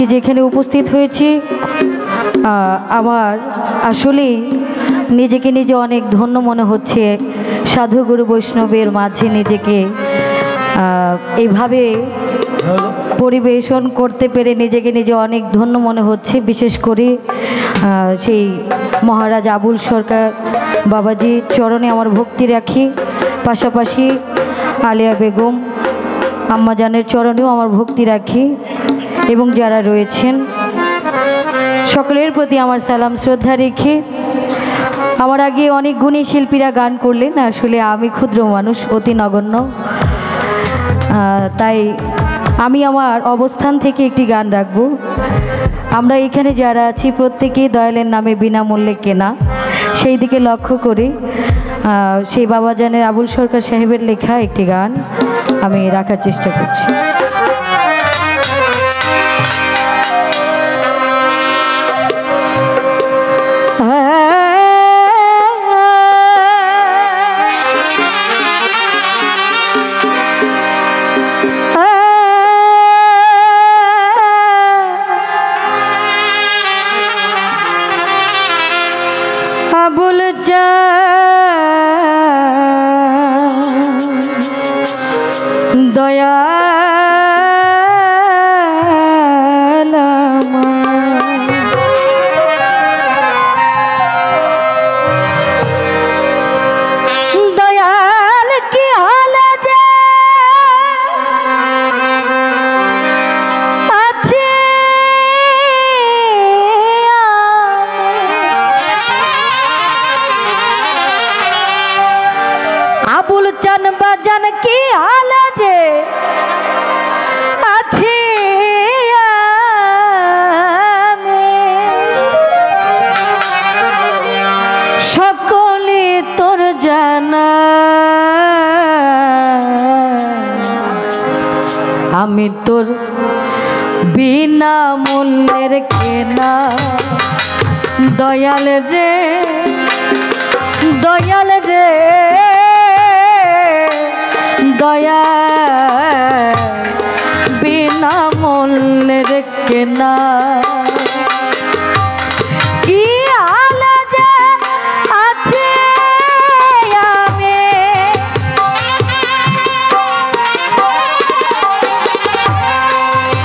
আজকে যেখানে উপস্থিত হয়েছি আমার আসলেই নিজেকে নিজে অনেক ধন্য মনে হচ্ছে। সাধুগুরু বৈষ্ণবের মাঝে নিজেকে এইভাবে পরিবেশন করতে পেরে নিজেকে নিজে অনেক ধন্য মনে হচ্ছে। বিশেষ করে সেই মহারাজ আবুল সরকার বাবাজির চরণে আমার ভক্তি রাখি, পাশাপাশি আলিয়া বেগম আম্মাজানের চরণেও আমার ভক্তি রাখি এবং যারা রয়েছেন সকলের প্রতি আমার সালাম শ্রদ্ধা রেখে আমার আগে অনেক গুণী শিল্পীরা গান করলেন। আসলে আমি ক্ষুদ্র মানুষ, অতি নগণ্য, তাই আমি আমার অবস্থান থেকে একটি গান রাখব। আমরা এখানে যারা আছি প্রত্যেকেই দয়ালের নামে বিনামূল্যে কেনা, সেই দিকে লক্ষ্য করে সেই বাবাজানের আবুল সরকার সাহেবের লেখা একটি গান আমি রাখার চেষ্টা করছি। আবুল দয়া দয়াল কি হাল যে আছে আবুল চান বাজান কি হাল যে আছে সকলে তোর জানা, আমি তোর বিনা মূল্যের কেনা। দয়াল রে দয়াল রে দয়া বিনা মূল্যের কেনা। কি আলা যে আছে আমি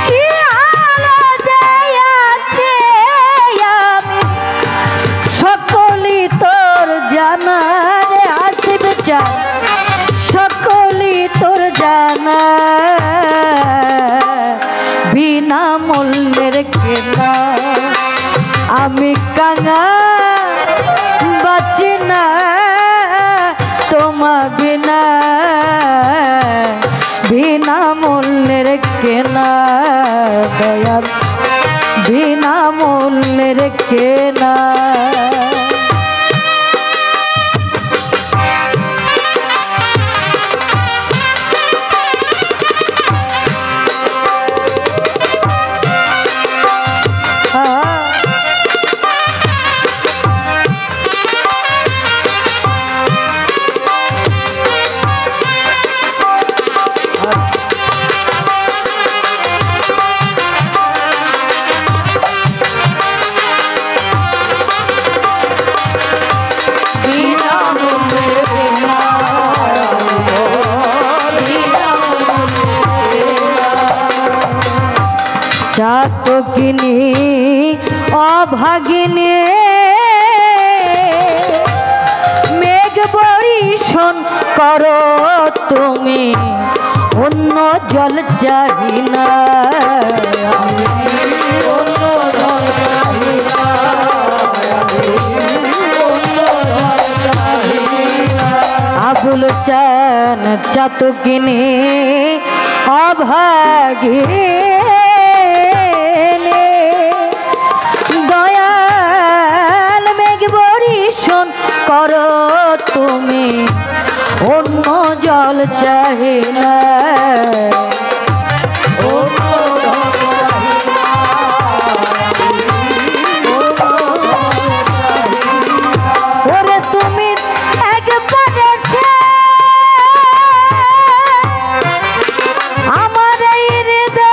কি আলা যে আছে আমি সকলি তোর জানা রে আসিব যা সকলি তোর জানা বিনা মূল্যের কেনা। আমি কাঙা বাঁচি না তোমা বিনা বিনা মূল্যের কেনা। দয়াল বিনা মূল্যের কেনা। চাতকিনী অভাগিনী মেঘ বর্ষণ করো তুমি, অন্য জল চাহি না। আবুল চান চাতকিনী অভাগিনী দয়াল মেঘ বর্ষণ করো তুমি, অন্য জল চাহি না। ওরে তুমি একবারে আমার হৃদয়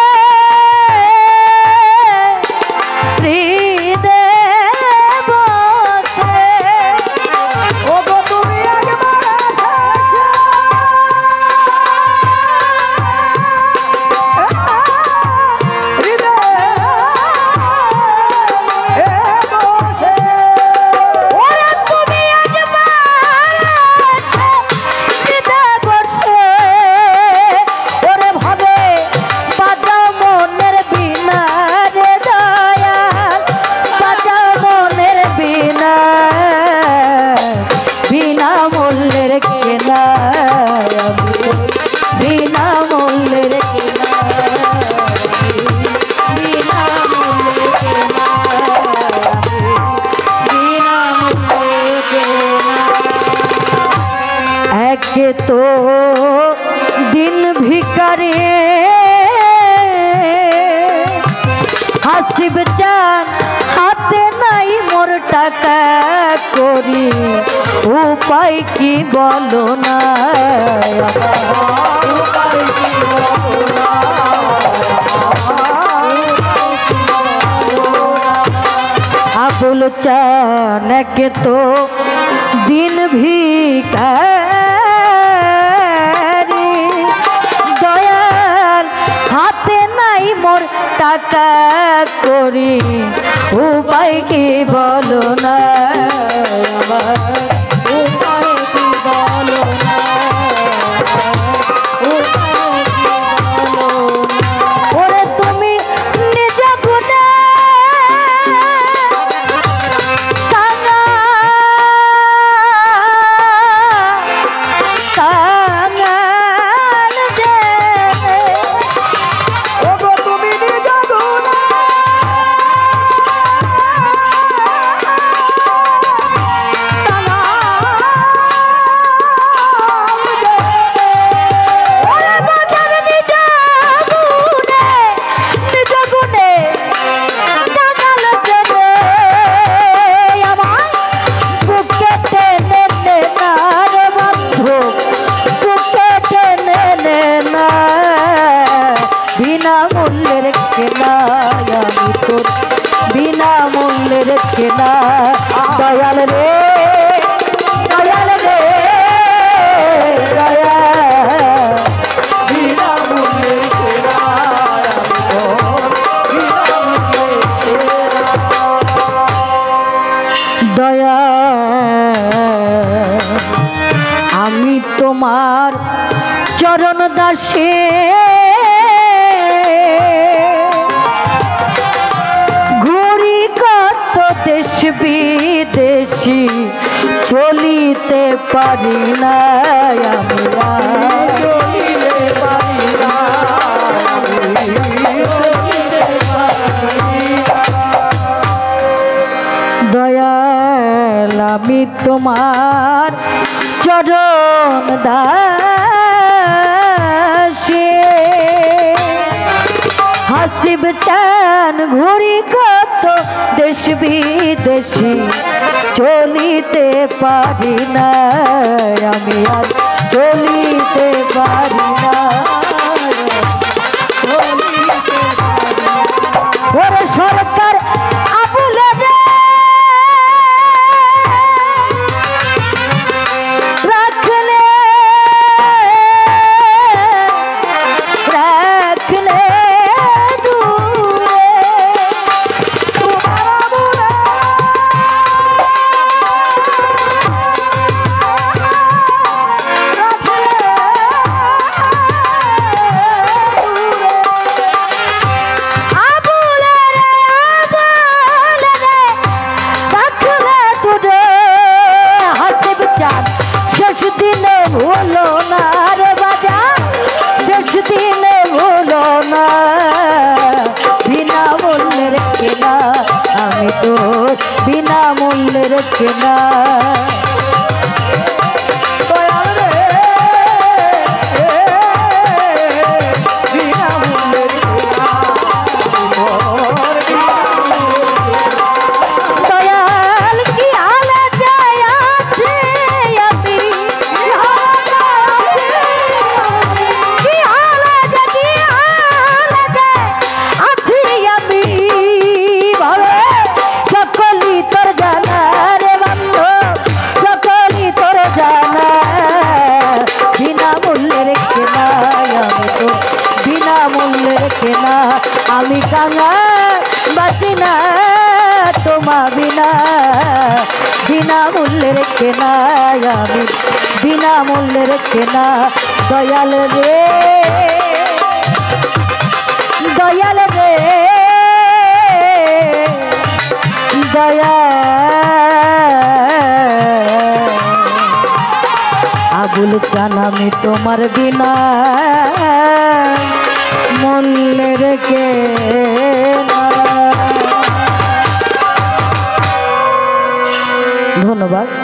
তো দিন ভিখারি হাসিব চান হাতে নাই মোর টাকা করি উপায় কি বলো না আবুল চান কে তো দিন ভিখারি দয়াল হাতে নাই মোর টাকা করি উপায় কি বলো না উপায় কি বলো না ওরে তুমি নিজ গুণে बिना मूल्य रखना दयाल रे दयाल रे दया बिना मूल्य रखना दया आमी तुम्हार चरण दासे देश विदेशी चलिते पारी ना दयाल आमी तुम्हार चरण दासे हासिब चान घुरी कत देश विदेशी चलिते पारी ना आमी आज चलिते पारी ना ओरे सरकार आबुल रे राखले राखले शेष दिन भूलो ना रे बाजा शेष दिन भूलो ना बिना मूल्य रखना हमें तो बिना मूल्य रखना आमी कांगा बाचिना तोमा बिना बिना मूल्य रखना आमी बिना मूल्य रखना दयाल रे दयाल रे दया आबुल चान आमी तोमार बिना मूल्य रखे धन्यवाद।